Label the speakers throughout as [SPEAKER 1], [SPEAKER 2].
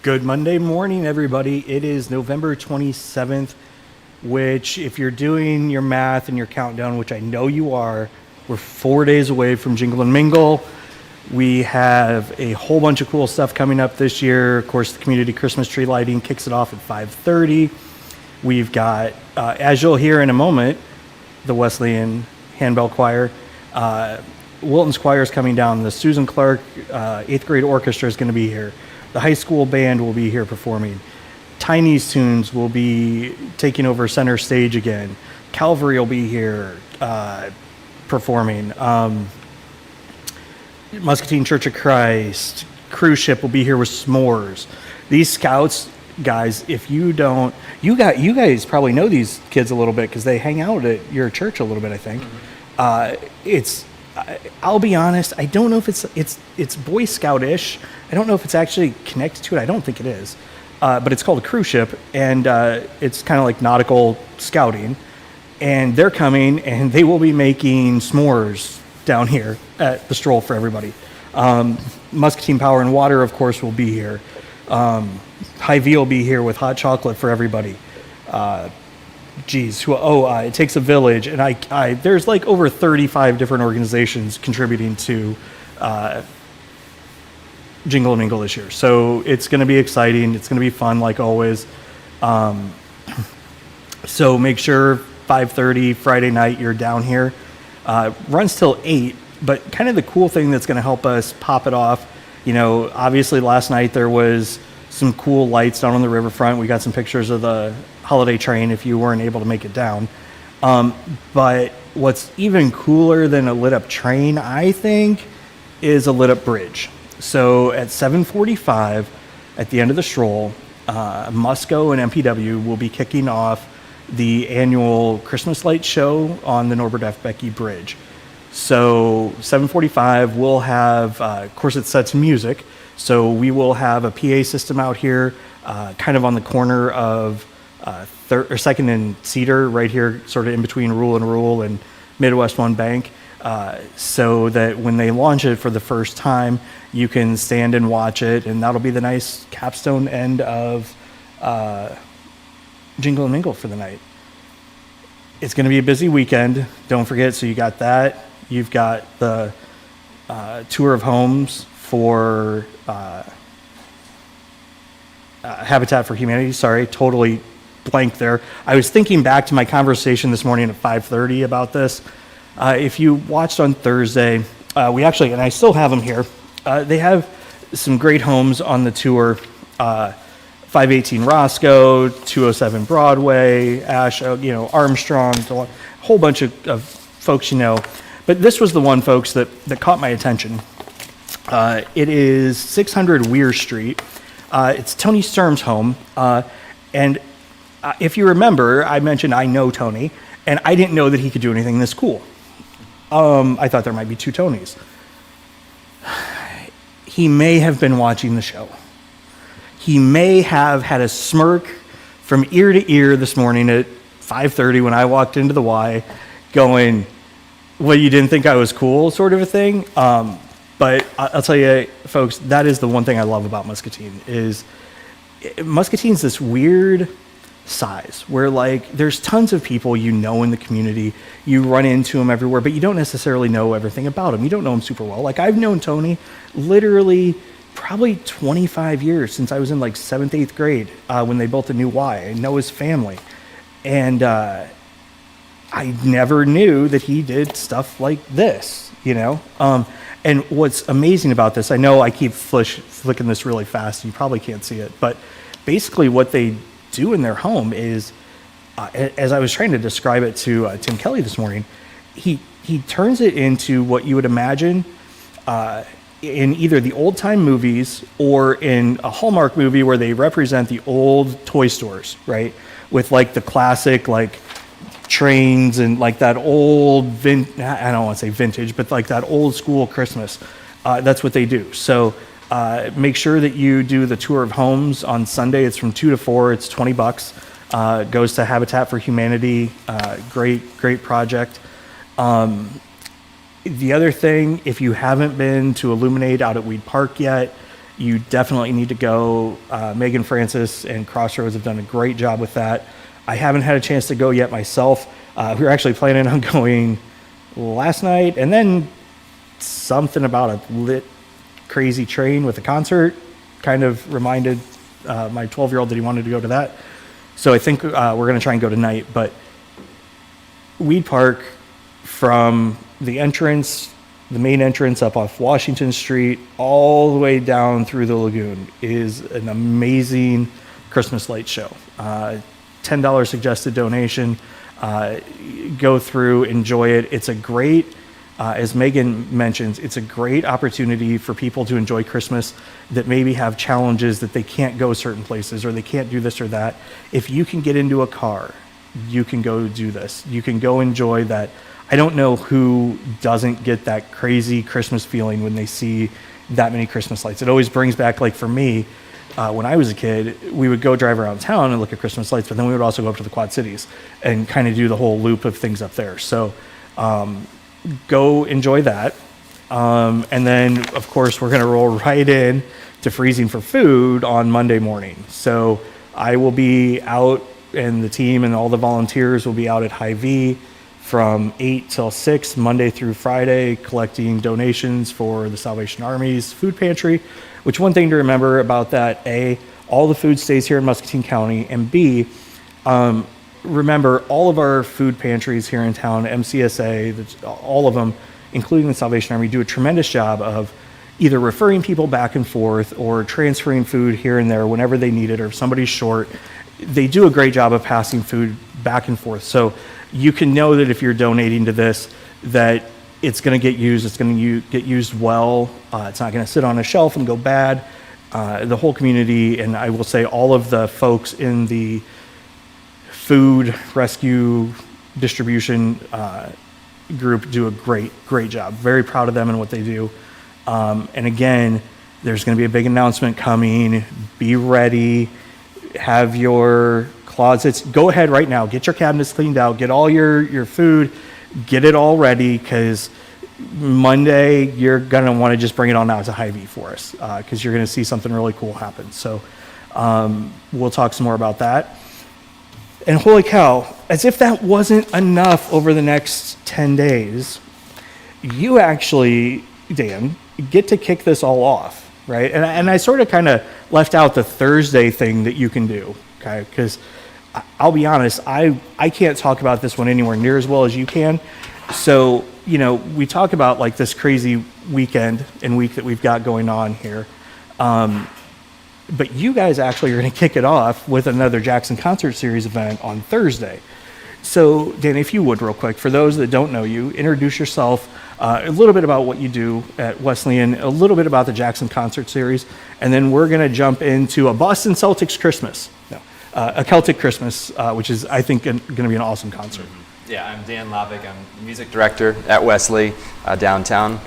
[SPEAKER 1] Good Monday morning, everybody. It is November 27th, which, if you're doing your math and your countdown, which I know you are, we're 4 days away from Jingle and Mingle. We have a whole bunch of cool stuff coming up this year. Of course, the community Christmas tree lighting kicks it off at 5:30. We've got, as you'll hear in a moment, the Wesleyan Handbell Choir. Wilton's Choir is coming down. The Susan Clark 8th grade orchestra is going to be here. The high school band will be here performing. Tiny's Tunes will be taking over center stage again. Calvary will be here performing. Muscatine Church of Christ, cruise ship will be here with s'mores. These scouts, guys, if you don't, you guys probably know these kids a little bit because they hang out at your church a little bit, I think. I'll be honest, I don't know if it's Boy Scout-ish. I don't know if it's actually connected to it. I don't think it is. But it's called a cruise ship, and it's kind of like nautical scouting. And they're coming, and they will be making s'mores down here at the stroll for everybody. Muscatine Power and Water, of course, will be here. Hy-Vee will be here with hot chocolate for everybody. It takes a village, and I there's like over 35 different organizations contributing to Jingle and Mingle this year. So it's going to be exciting. It's going to be fun, like always. So make sure 5:30 Friday night you're down here. Runs till 8, but kind of the cool thing that's going to help us pop it off, obviously last night there was some cool lights down on the riverfront. We got some pictures of the holiday train if you weren't able to make it down. But what's even cooler than a lit up train, I think, is a lit up bridge. So at 7:45 at the end of the stroll, Musco and MPW will be kicking off the annual Christmas light show on the Norbert F. Becky Bridge. So 7:45 we'll have, of course it's set to music, so we will have a PA system out here, kind of on the corner of 2nd and Cedar, right here, sort of in between Rule and Midwest One Bank, so that when they launch it for the first time, you can stand and watch it, and that'll be the nice capstone end of Jingle and Mingle for the night. It's going to be a busy weekend. Don't forget, so you got that. You've got the tour of homes for Habitat for Humanity. Sorry, totally blank there. I was thinking back to my conversation this morning at 5:30 about this. If you watched on Thursday, we actually, and I still have them here, they have some great homes on the tour. 518 Roscoe, 207 Broadway, Ash, Armstrong, a whole bunch of folks But this was the one, folks, that caught my attention. It is 600 Weir Street. It's Tony Sturm's home. And if you remember, I mentioned I know Tony, and I didn't know that he could do anything this cool. I thought there might be two Tonys. He may have been watching the show. He may have had a smirk from ear to ear this morning at 5:30 when I walked into the Y going, well, you didn't think I was cool, sort of a thing. But I'll tell you, folks, that is the one thing I love about Muscatine is Muscatine's this weird size where, like, there's tons of people in the community. You run into them everywhere, but you don't necessarily know everything about them. You don't know them super well. Like, I've known Tony literally probably 25 years since I was in like 7th, 8th grade when they built the new Y. I know his family. And I never knew that he did stuff like this, And what's amazing about this, I know I keep flicking this really fast. You probably can't see it. But basically what they do in their home is, as I was trying to describe it to Tim Kelly this morning, he turns it into what you would imagine in either the old time movies or in a Hallmark movie where they represent the old toy stores, right? With like the classic like trains and like that old I don't want to say vintage, but like that old school Christmas. That's what they do. So make sure that you do the tour of homes on Sunday. It's from 2 to 4. It's $20. Goes to Habitat for Humanity. Great project. The other thing, if you haven't been to Illuminate out at Weed Park yet, You definitely need to go. Megan Francis and Crossroads have done a great job with that. I haven't had a chance to go yet myself. We were actually planning on going last night, and then something about a lit crazy train with a concert kind of reminded my 12-year-old that he wanted to go to that. So I think we're going to try and go tonight. But Weed Park, from the entrance, the main entrance up off Washington Street, all the way down through the lagoon, is an amazing Christmas light show. $10 suggested donation. Go through, enjoy it. It's a great, as Megan mentions, it's a great opportunity for people to enjoy Christmas that maybe have challenges that they can't go certain places or they can't do this or that. If you can get into a car, you can go do this. You can go enjoy that. I don't know who doesn't get that crazy Christmas feeling when they see that many Christmas lights. It always brings back, like for me, when I was a kid, we would go drive around town and look at Christmas lights, but then we would also go up to the Quad Cities and kind of do the whole loop of things up there. So go enjoy that. And then, of course, we're going to roll right in to freezing for food on Monday morning. So I will be out, and the team and all the volunteers will be out at Hy-Vee from 8 till 6, Monday through Friday, collecting donations for the Salvation Army's food pantry, which one thing to remember about that, A, all the food stays here in Muscatine County, and B, remember all of our food pantries here in town, MCSA, all of them, including the Salvation Army, do a tremendous job of either referring people back and forth or transferring food here and there whenever they need it, or if somebody's short. They do a great job of passing food back and forth. So you can know that if you're donating to this, that it's going to get used, it's going to get used well, it's not going to sit on a shelf and go bad. The whole community, and I will say all of the folks in the food rescue distribution group do a great job. Very proud of them and what they do. And again, there's going to be a big announcement coming. Be ready. Have your closets. Go ahead right now. Get your cabinets cleaned out. Get all your food. Get it all ready, because Monday you're going to want to just bring it on out to Hy-Vee for us, because you're going to see something really cool happen. So we'll talk some more about that. And holy cow, as if that wasn't enough over the next 10 days, you actually, Dan, get to kick this all off, right? And I sort of kind of left out the Thursday thing that you can do, okay? Because I'll be honest, I can't talk about this one anywhere near as well as you can. So, we talk about like this crazy weekend and week that we've got going on here. But you guys actually are going to kick it off with another Jackson Concert Series event on Thursday. So, Dan, if you would, real quick, for those that don't know you, introduce yourself, a little bit about what you do at Welseyan, a little bit about the Jackson Concert Series, and then we're going to jump into a Boston Celtics Christmas, a Celtic Christmas, which is, I think, going to be an awesome concert.
[SPEAKER 2] Yeah, I'm Dan Laaveg. I'm music director at Wesley downtown,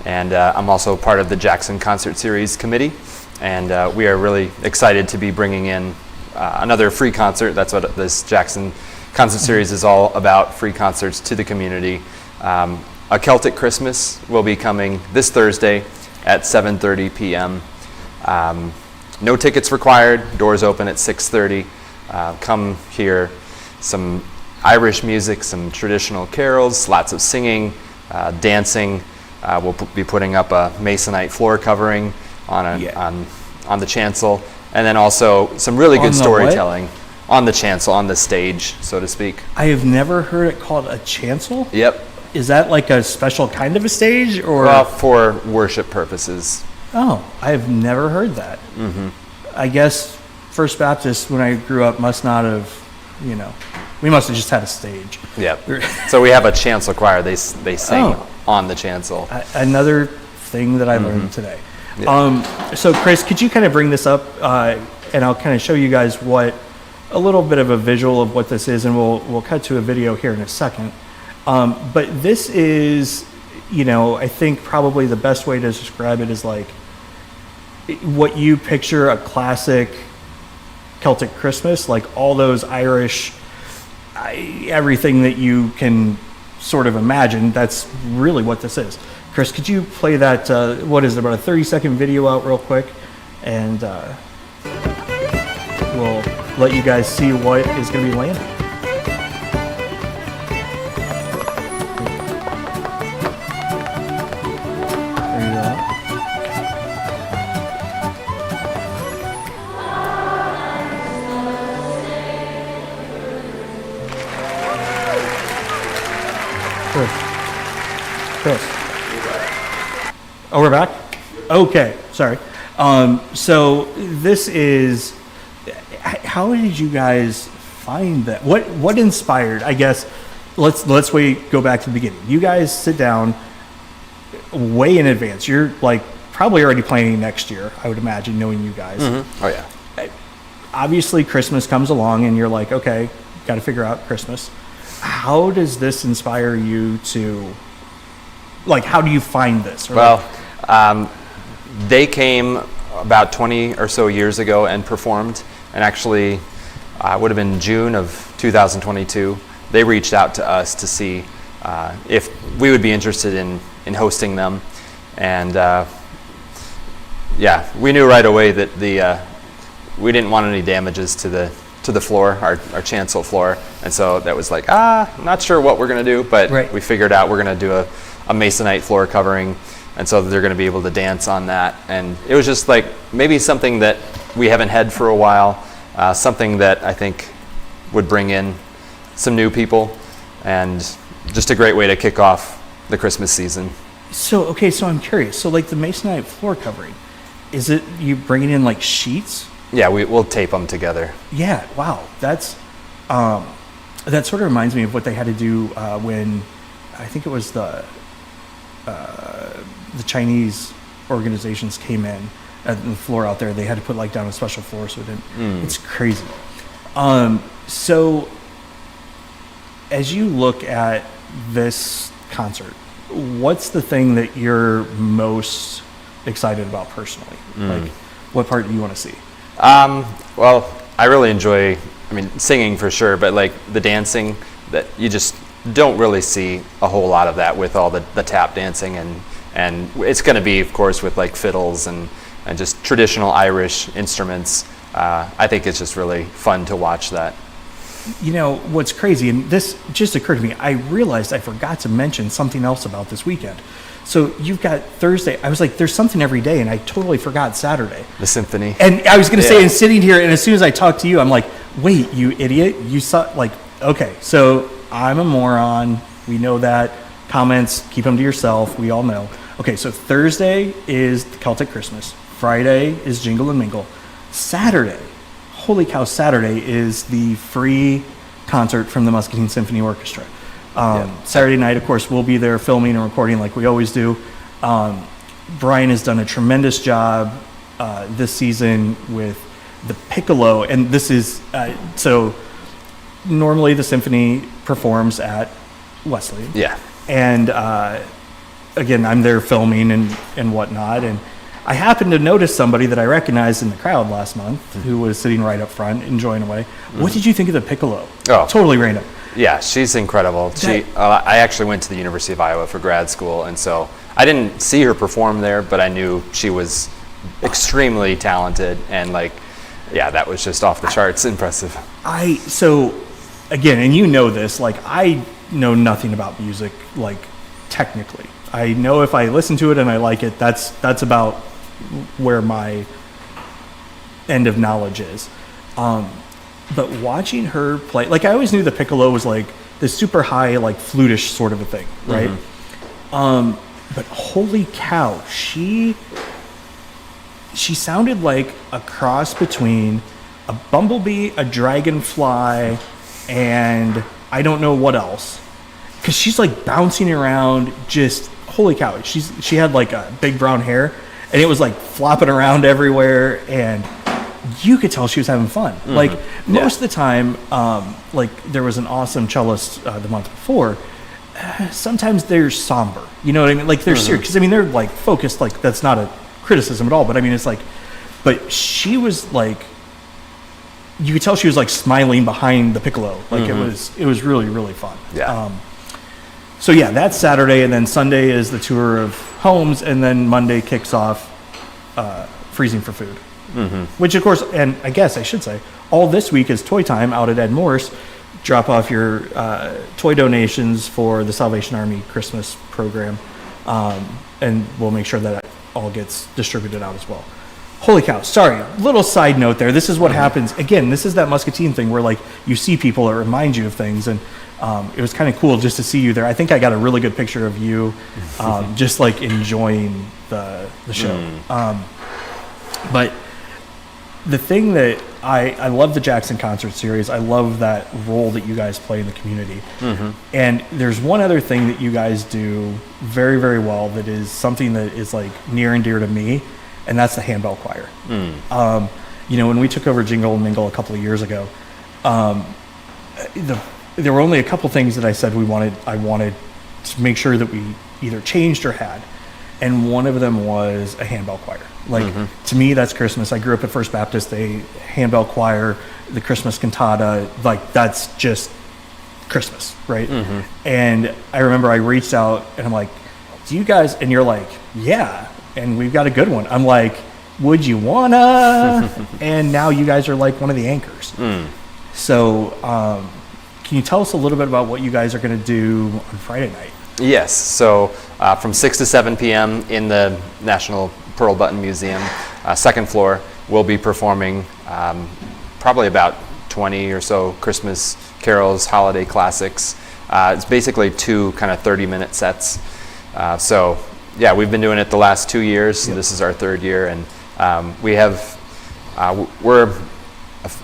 [SPEAKER 2] and I'm also part of the Jackson Concert Series committee. And we are really excited to be bringing in another free concert. That's what this Jackson Concert Series is all about, free concerts to the community. A Celtic Christmas will be coming this Thursday at 7:30 p.m. No tickets required, doors open at 6:30. Come hear some Irish music, some traditional carols, lots of singing, dancing. We'll be putting up a masonite floor covering on the chancel, and then also some really good storytelling on the chancel, on the stage, so to speak.
[SPEAKER 1] I have never heard it called a chancel.
[SPEAKER 2] Yep.
[SPEAKER 1] Is that like a special kind of a stage, or?
[SPEAKER 2] Well, for worship purposes.
[SPEAKER 1] Oh, I have never heard that. Mm-hmm. I guess First Baptist, when I grew up, must not have, we must have just had a stage.
[SPEAKER 2] Yep. So we have a chancel choir. They sing on the chancel.
[SPEAKER 1] Another thing that I learned today.
[SPEAKER 2] Yeah.
[SPEAKER 1] So Chris, could you kind of bring this up, and I'll kind of show you guys a little bit of a visual of what this is, and we'll cut to a video here in a second. But this is, I think probably the best way to describe it is like what you picture a classic Celtic Christmas, like all those Irish, everything that you can sort of imagine. That's really what this is. Chris, could you play that, what is it, about a 30-second video out real quick? and we'll let you guys see what is going to be landing. There you go. Chris. Oh, we're back? Okay, sorry. So this is, how did you guys find that? What inspired, I guess, let's go back to the beginning. You guys sit down way in advance. You're like probably already planning next year, I would imagine, knowing you guys.
[SPEAKER 2] Mm-hmm. Oh, yeah.
[SPEAKER 1] Obviously, Christmas comes along and you're like, okay, got to figure out Christmas. How does this inspire you to, like, how do you find this? Or
[SPEAKER 2] well, they came about 20 or so years ago and performed, and actually would have been June of 2022. They reached out to us to see if we would be interested in hosting them, and yeah, we knew right away that we didn't want any damages to the floor, our chancel floor, and so that was like, not sure what we're going to do, but
[SPEAKER 1] right.
[SPEAKER 2] We figured out we're going to do a masonite floor covering, and so they're going to be able to dance on that. And it was just like maybe something that we haven't had for a while, something that I think would bring in some new people, and just a great way to kick off the Christmas season.
[SPEAKER 1] So, okay, so I'm curious. So, like the masonite floor covering, is it you bringing in like sheets?
[SPEAKER 2] Yeah, we'll tape them together.
[SPEAKER 1] Yeah, wow. That's that sort of reminds me of what they had to do when I think it was the Chinese organizations came in at the floor out there. They had to put like down a special floor so it didn't. It's crazy. So as you look at this concert, what's the thing that you're most excited about personally? Like, what part do you want to see?
[SPEAKER 2] Well, I really enjoy, singing for sure, but like the dancing, that you just don't really see a whole lot of that with all the tap dancing, and it's going to be, of course, with like fiddles and just traditional Irish instruments. I think it's just really fun to watch that.
[SPEAKER 1] You know, what's crazy, and this just occurred to me, I realized I forgot to mention something else about this weekend. So you've got Thursday. I was like, there's something every day, and I totally forgot Saturday.
[SPEAKER 2] The symphony.
[SPEAKER 1] And I was going to say, and sitting here, and as soon as I talked to you, I'm like, wait, you idiot. You saw, like, okay, so I'm a moron. We know that. Comments, keep them to yourself. We all know. Okay, so Thursday is the Celtic Christmas. Friday is Jingle and Mingle. Saturday, holy cow, Saturday is the free concert from the Muscatine Symphony Orchestra. Saturday night, of course, we'll be there filming and recording like we always do. Brian has done a tremendous job this season with the piccolo, and this is so normally the symphony performs at Wesley.
[SPEAKER 2] Yeah.
[SPEAKER 1] And again, I'm there filming and whatnot, and I happened to notice somebody that I recognized in the crowd last month who was sitting right up front, enjoying away. What did you think of the piccolo?
[SPEAKER 2] Oh,
[SPEAKER 1] totally random.
[SPEAKER 2] Yeah, she's incredible. I actually went to the University of Iowa for grad school, and so I didn't see her perform there, but I knew she was extremely talented, and that was just off the charts impressive.
[SPEAKER 1] So again, and you know this, like I know nothing about music, like technically. I know if I listen to it and I like it, that's about where my end of knowledge is. But watching her play, like I always knew the piccolo was like this super high, like flutish sort of a thing, right? But holy cow, she sounded like a cross between a bumblebee, a dragonfly, and I don't know what else. Because she's like bouncing around, just holy cow. She had like a big brown hair, and it was like flopping around everywhere, and you could tell she was having fun. Like most of the time, like there was an awesome cellist the month before. Sometimes they're somber, you know what I mean? Like they're serious, because they're like focused. Like that's not a criticism at all, but it's like, but she was like, you could tell she was like smiling behind the piccolo. Like it was really, really fun.
[SPEAKER 2] Yeah.
[SPEAKER 1] So yeah, that's Saturday, and then Sunday is the tour of homes, and then Monday kicks off Freezing for Food. Which, of course, and I guess I should say, all this week is Toy Time out at Ed Morse. Drop off your toy donations for the Salvation Army Christmas program, and we'll make sure that all gets distributed out as well. Holy cow, sorry, little side note there. This is what happens. Again, this is that Muscatine thing where like you see people that remind you of things, and it was kind of cool just to see you there. I think I got a really good picture of you just like enjoying the show. But the thing that I love the Jackson Concert Series. I love that role that you guys play in the community. And there's one other thing that you guys do very, very well that is something that is like near and dear to me, and that's the Handbell Choir. You know, when we took over Jingle and Mingle a couple of years ago, there were only a couple things that I said I wanted to make sure that we either changed or had. And one of them was a handbell choir. Like, to me, that's Christmas. I grew up at First Baptist, a handbell choir, the Christmas cantata, like, that's just Christmas, right? And I remember I reached out, and I'm like, do you guys, and you're like, yeah, and we've got a good one. I'm like, would you wanna? And now you guys are like one of the anchors. So, can you tell us a little bit about what you guys are gonna do on Friday night?
[SPEAKER 2] Yes, so from 6 to 7 p.m. in the National Pearl Button Museum, second floor, we'll be performing probably about 20 or so Christmas carols, holiday classics. It's basically 2 kind of 30-minute sets. So yeah, we've been doing it the last 2 years. Yep. This is our 3rd year, and we're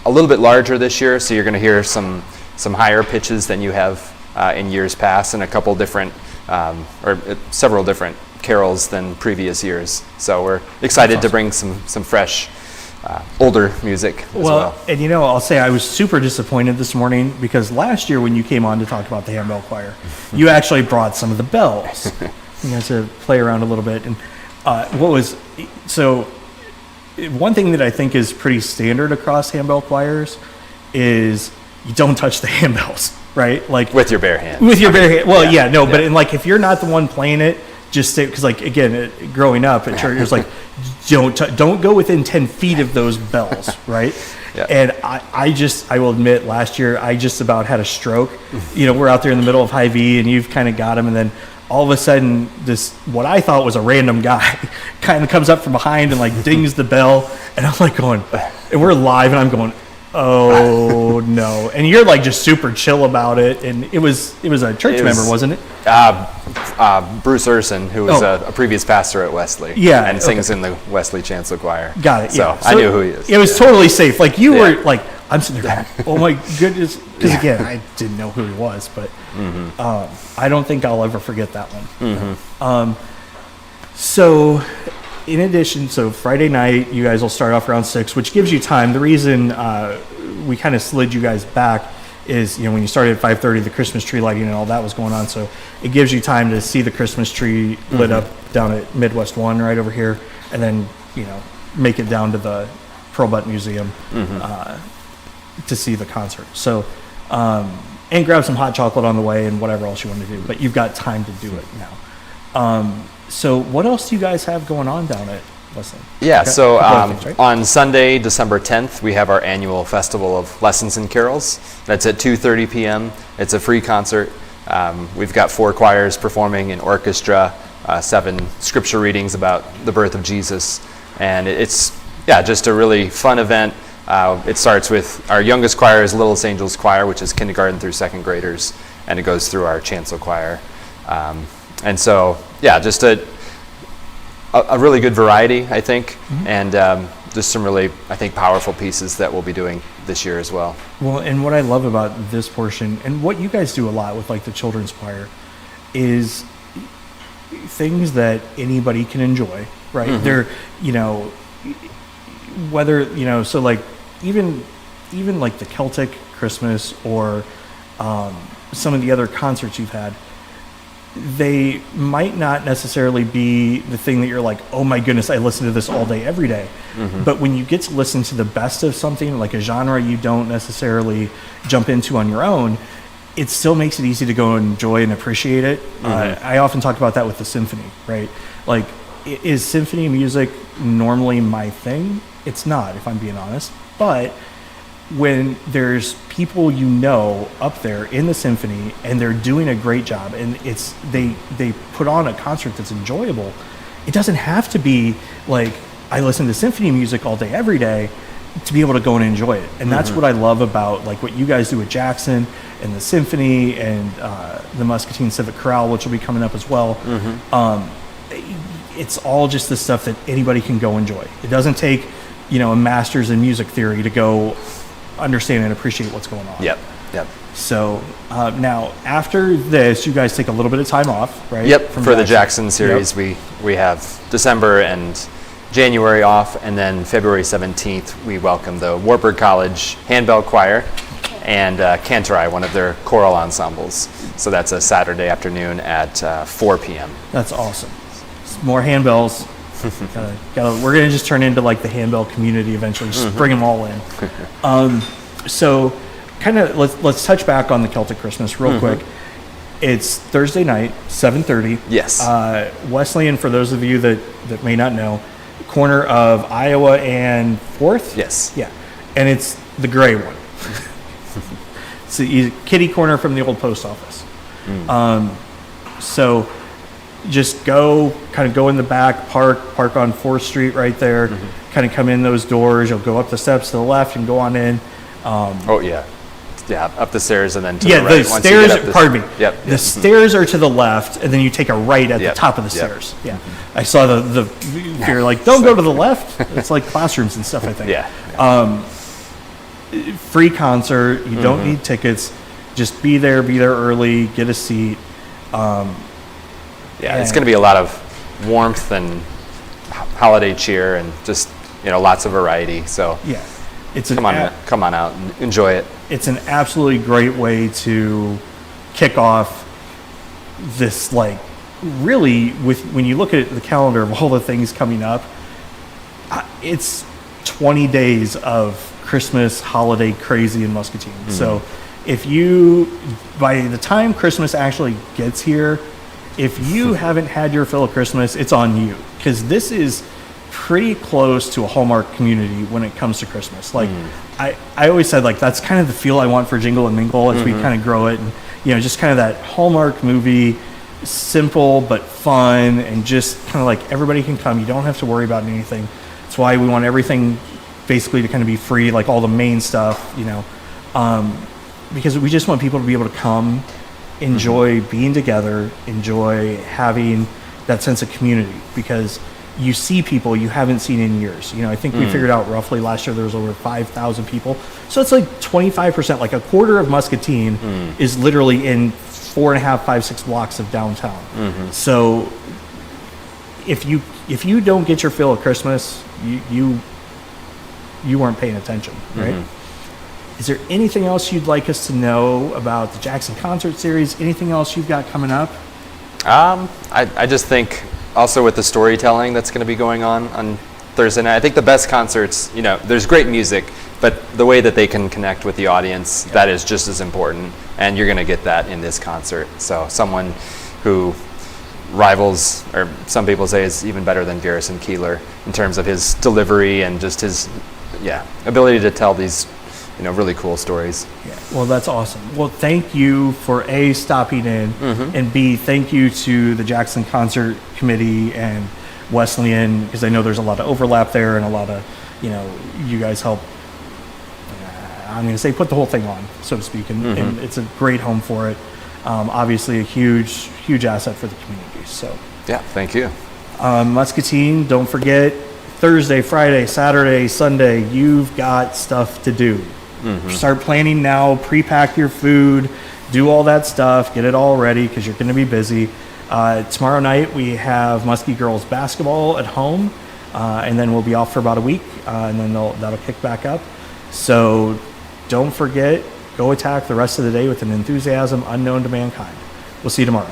[SPEAKER 2] a little bit larger this year, so you're going to hear some higher pitches than you have in years past, and a couple different several different carols than previous years. So we're excited to bring some fresh, older music as well.
[SPEAKER 1] And you know, I'll say I was super disappointed this morning because last year when you came on to talk about the Handbell Choir, you actually brought some of the bells. You guys to play around a little bit. And one thing that I think is pretty standard across handbell choirs is you don't touch the handbells. Right, like
[SPEAKER 2] with your bare hand.
[SPEAKER 1] With your bare hand. Well, but like if you're not the one playing it, just stay. Because like again, growing up at church, it was like don't go within 10 feet of those bells, right? And I will admit, last year I just about had a stroke. You know, we're out there in the middle of High V, and you've kind of got him, and then all of a sudden, this what I thought was a random guy kind of comes up from behind and like dings the bell, and I'm like going, and we're live, and I'm going, oh no! And you're like just super chill about it, and it was a church member, wasn't it?
[SPEAKER 2] Bruce Urson, who was a previous pastor at Wesley, and sings in the Wesley Chancel Choir.
[SPEAKER 1] Got it.
[SPEAKER 2] So I knew who he is.
[SPEAKER 1] It was totally safe. Like you were like, I'm sitting there going, oh my goodness, because again, I didn't know who he was, but I don't think I'll ever forget that one. So. In addition, so Friday night, you guys will start off around 6, which gives you time. The reason we kind of slid you guys back is, you know, when you started at 5:30, the Christmas tree lighting and all that was going on. So it gives you time to see the Christmas tree lit up down at Midwest 1 right over here, and then, you know, make it down to the Pearl Button Museum to see the concert. So, and grab some hot chocolate on the way and whatever else you want to do. But you've got time to do it now. So what else do you guys have going on down at Welseyan?
[SPEAKER 2] Yeah, so on Sunday, December 10th, we have our annual Festival of Lessons and Carols. That's at 2:30 p.m. It's a free concert. We've got 4 choirs performing in orchestra, 7 scripture readings about the birth of Jesus. And it's, just a really fun event. It starts with our youngest choir is Littlest Angels Choir, which is kindergarten through 2nd graders, and it goes through our chancel choir. And so, just a really good variety, I think, and just some really, I think, powerful pieces that we'll be doing this year as well. Well,
[SPEAKER 1] and what I love about this portion, and what you guys do a lot with like the children's choir, is things that anybody can enjoy, right? They're, you know, whether, you know, so like even like the Celtic Christmas or some of the other concerts you've had, they might not necessarily be the thing that you're like, oh my goodness, I listen to this all day, every day. But when you get to listen to the best of something, like a genre you don't necessarily jump into on your own, it still makes it easy to go and enjoy and appreciate it. I often talk about that with the symphony, right? Like, is symphony music normally my thing? It's not, if I'm being honest. But when there's people you know up there in the symphony and they're doing a great job, and they put on a concert that's enjoyable, it doesn't have to be like I listen to symphony music all day every day to be able to go and enjoy it. And that's what I love about like what you guys do at Jackson and the symphony and the Muscatine Civic Chorale, which will be coming up as well. It's all just the stuff that anybody can go enjoy. It doesn't take, a master's in music theory to go understand and appreciate what's going on.
[SPEAKER 2] Yep.
[SPEAKER 1] So now after this, you guys take a little bit of time off, right?
[SPEAKER 2] Yep. For the Jackson series, we have December and January off, and then February 17th, we welcome the Wartburg College Handbell Choir and Cantori, one of their choral ensembles. So that's a Saturday afternoon at 4 p.m.
[SPEAKER 1] That's awesome. More handbells. We're going to just turn into like the handbell community eventually, just bring them all in. So kind of let's touch back on the Celtic Christmas real quick. It's Thursday night, 7:30.
[SPEAKER 2] Yes.
[SPEAKER 1] Welseyan, for those of you that may not know, corner of Iowa and 4th?
[SPEAKER 2] Yes.
[SPEAKER 1] Yeah. And it's the gray one. It's the kitty corner from the old post office. So just go in the back, park on 4th Street right there, kind of come in those doors. You'll go up the steps to the left and go on in.
[SPEAKER 2] Yeah, up the stairs and then to the right.
[SPEAKER 1] The stairs, pardon me.
[SPEAKER 2] Yep.
[SPEAKER 1] The stairs are to the left, and then you take a right at the top of the stairs. Yeah. I saw you're like, don't go to the left. It's like classrooms and stuff, I think.
[SPEAKER 2] Yeah.
[SPEAKER 1] Free concert. You don't need tickets. Just be there early, get a seat.
[SPEAKER 2] It's going to be a lot of warmth and holiday cheer and just, lots of variety. So
[SPEAKER 1] yeah.
[SPEAKER 2] Come on out and enjoy it.
[SPEAKER 1] It's an absolutely great way to kick off this, like, really, when you look at the calendar of all the things coming up, it's 20 days of Christmas holiday crazy in Muscatine. So by the time Christmas actually gets here, if you haven't had your fill of Christmas, it's on you, because this is pretty close to a Hallmark community when it comes to Christmas. Like I always said, like, that's kind of the feel I want for Jingle and Mingle as we kind of grow it, and just kind of that Hallmark movie, simple but fun, and just kind of like everybody can come. You don't have to worry about anything. That's why we want everything basically to kind of be free, like all the main stuff, because we just want people to be able to come, enjoy being together, enjoy having that sense of community, because you see people you haven't seen in years. I think we figured out roughly last year there was over 5,000 people. So it's like 25%, like a quarter of Muscatine is literally in 4.5, 5, 6 blocks of downtown. So if you don't get your fill of Christmas, you weren't paying attention, right? Is there anything else you'd like us to know about the Jackson Concert Series? Anything else you've got coming up?
[SPEAKER 2] I just think also with the storytelling that's going to be going on Thursday night, I think the best concerts, there's great music, but the way that they can connect with the audience, that is just as important, and you're going to get that in this concert. So someone who rivals, or some people say is even better than Garrison Keillor in terms of his delivery and just his ability to tell these really cool stories.
[SPEAKER 1] Yeah, well, that's awesome. Well, thank you for A, stopping in, and B, thank you to the Jackson Concert Committee and Wesleyan, because I know there's a lot of overlap there and a lot of, you guys help, I'm going to say, put the whole thing on, so to speak, and it's a great home for it. Obviously a huge asset for the community. So
[SPEAKER 2] yeah, thank you.
[SPEAKER 1] Muscatine, don't forget, Thursday, Friday, Saturday, Sunday, you've got stuff to do. Start planning now, pre-pack your food, do all that stuff, get it all ready, because you're going to be busy. Tomorrow night we have Muskie girls basketball at home, and then we'll be off for about a week, and then that'll kick back up. So don't forget, go attack the rest of the day with an enthusiasm unknown to mankind. We'll see you tomorrow.